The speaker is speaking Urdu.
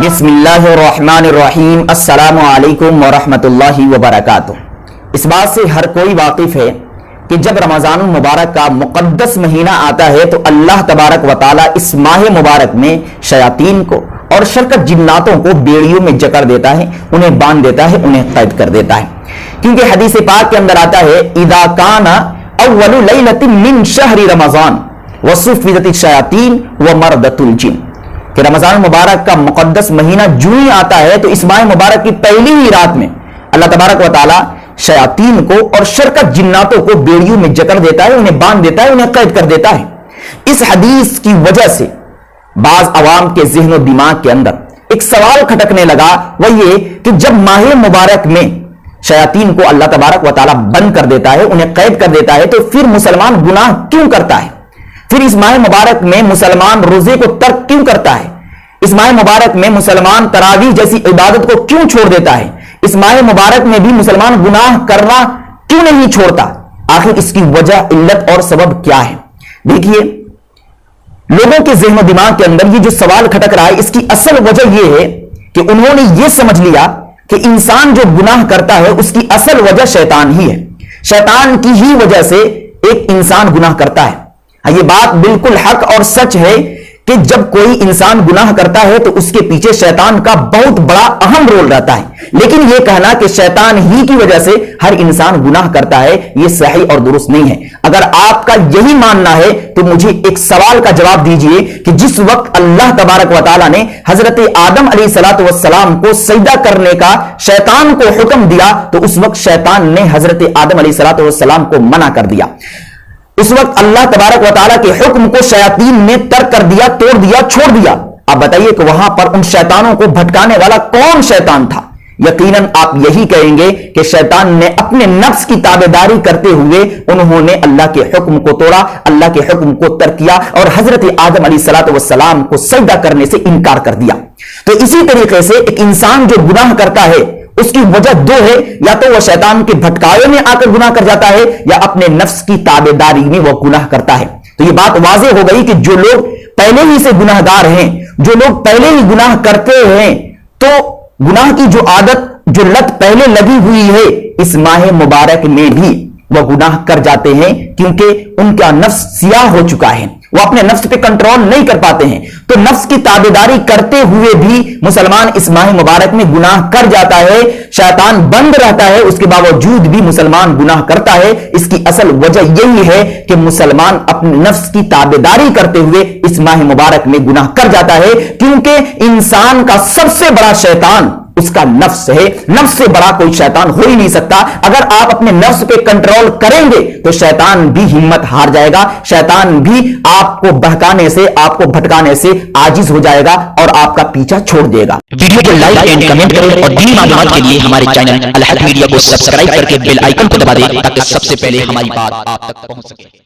بسم اللہ الرحمن الرحیم السلام علیکم ورحمۃ اللہ وبرکاتہ۔ اس بات سے ہر کوئی واقف ہے کہ جب رمضان المبارک کا مقدس مہینہ آتا ہے تو اللہ تبارک و تعالی اس ماہ مبارک میں شیاطین کو اور شرکت جناتوں کو بیڑیوں میں جکڑ دیتا ہے، انہیں باندھ دیتا ہے، انہیں قید کر دیتا ہے۔ کیونکہ حدیث پاک کے اندر آتا ہے اذا کان اول لیلۃ من شہر رمضان وصفدت الشیاطین ومردت الجن، کہ رمضان مبارک کا مقدس مہینہ جو ہی آتا ہے تو اس ماہ مبارک کی پہلی ہی رات میں اللہ تبارک و تعالی شیاطین کو اور شرکت جناتوں کو بیڑیوں میں جکڑ دیتا ہے، انہیں باندھ دیتا ہے، انہیں قید کر دیتا ہے۔ اس حدیث کی وجہ سے بعض عوام کے ذہن و دماغ کے اندر ایک سوال کھٹکنے لگا، وہ یہ کہ جب ماہ مبارک میں شیاطین کو اللہ تبارک و تعالی بند کر دیتا ہے، انہیں قید کر دیتا ہے، تو پھر مسلمان گناہ کیوں کرتا ہے؟ پھر اس ماہ مبارک میں مسلمان روزے کو ترک کیوں کرتا ہے؟ اس ماہ مبارک میں مسلمان تراویح جیسی عبادت کو کیوں چھوڑ دیتا ہے؟ اس ماہ مبارک میں بھی مسلمان گناہ کرنا کیوں نہیں چھوڑتا؟ آخر اس کی وجہ، علت اور سبب کیا ہے؟ دیکھیے، لوگوں کے ذہن و دماغ کے اندر یہ جو سوال کھٹک رہا ہے، اس کی اصل وجہ یہ ہے کہ انہوں نے یہ سمجھ لیا کہ انسان جو گناہ کرتا ہے اس کی اصل وجہ شیطان ہی ہے، شیطان کی ہی وجہ سے ایک انسان گناہ کرتا ہے۔ یہ بات بالکل حق اور سچ ہے کہ جب کوئی انسان گناہ کرتا ہے تو اس کے پیچھے شیطان کا بہت بڑا اہم رول رہتا ہے، لیکن یہ کہنا کہ شیطان ہی کی وجہ سے ہر انسان گناہ کرتا ہے، یہ صحیح اور درست نہیں ہے۔ اگر آپ کا یہی ماننا ہے تو مجھے ایک سوال کا جواب دیجئے کہ جس وقت اللہ تبارک و تعالیٰ نے حضرت آدم علیہ السلام کو سجدہ کرنے کا شیطان کو حکم دیا تو اس وقت شیطان نے حضرت آدم علیہ السلام کو منع کر دیا۔ اس وقت اللہ تبارک و تعالیٰ کے حکم کو شیاطین نے ترک کر دیا، توڑ دیا، چھوڑ دیا۔ اب بتائیے کہ وہاں پر ان شیطانوں کو بھٹکانے والا کون شیطان تھا؟ یقیناً آپ یہی کہیں گے کہ شیطان نے اپنے نفس کی تابعداری کرتے ہوئے انہوں نے اللہ کے حکم کو توڑا، اللہ کے حکم کو ترک کیا اور حضرت آدم علیہ السلام کو سجدہ کرنے سے انکار کر دیا۔ تو اسی طریقے سے ایک انسان جو گناہ کرتا ہے اس کی وجہ دو ہے، یا تو وہ شیطان کے بھٹکاوے میں آ کر گناہ کر جاتا ہے یا اپنے نفس کی تابعداری میں وہ گناہ کرتا ہے۔ تو یہ بات واضح ہو گئی کہ جو لوگ پہلے ہی سے گناہ گار ہیں، جو لوگ پہلے ہی گناہ کرتے ہیں، تو گناہ کی جو عادت، جو لت پہلے لگی ہوئی ہے، اس ماہ مبارک میں بھی وہ گناہ کر جاتے ہیں، کیونکہ ان کا نفس سیاہ ہو چکا ہے، وہ اپنے نفس پہ کنٹرول نہیں کر پاتے ہیں۔ تو نفس کی تابعداری کرتے ہوئے بھی مسلمان اس ماہ مبارک میں گناہ کر جاتا ہے، شیطان بند رہتا ہے، اس کے باوجود بھی مسلمان گناہ کرتا ہے۔ اس کی اصل وجہ یہی ہے کہ مسلمان اپنے نفس کی تابعداری کرتے ہوئے اس ماہ مبارک میں گناہ کر جاتا ہے، کیونکہ انسان کا سب سے بڑا شیطان اس کا نفس ہے، نفس سے بڑا کوئی شیطان ہو ہی نہیں سکتا۔ اگر آپ اپنے نفس پہ کنٹرول کریں گے تو شیطان بھی ہمت ہار جائے گا، شیطان بھی آپ کو بہکانے سے، آپ کو بھٹکانے سے عاجز ہو جائے گا اور آپ کا پیچھا چھوڑ دے گا۔ ویڈیو کو لائک اینڈ کمنٹ کریں اور دینی معلومات کے لیے ہمارے چینل الحق میڈیا کو سبسکرائب کر کے بیل آئیکن کو دبا دیں تاکہ سب سے پہلے ہماری بات آپ تک پہنچ سکے۔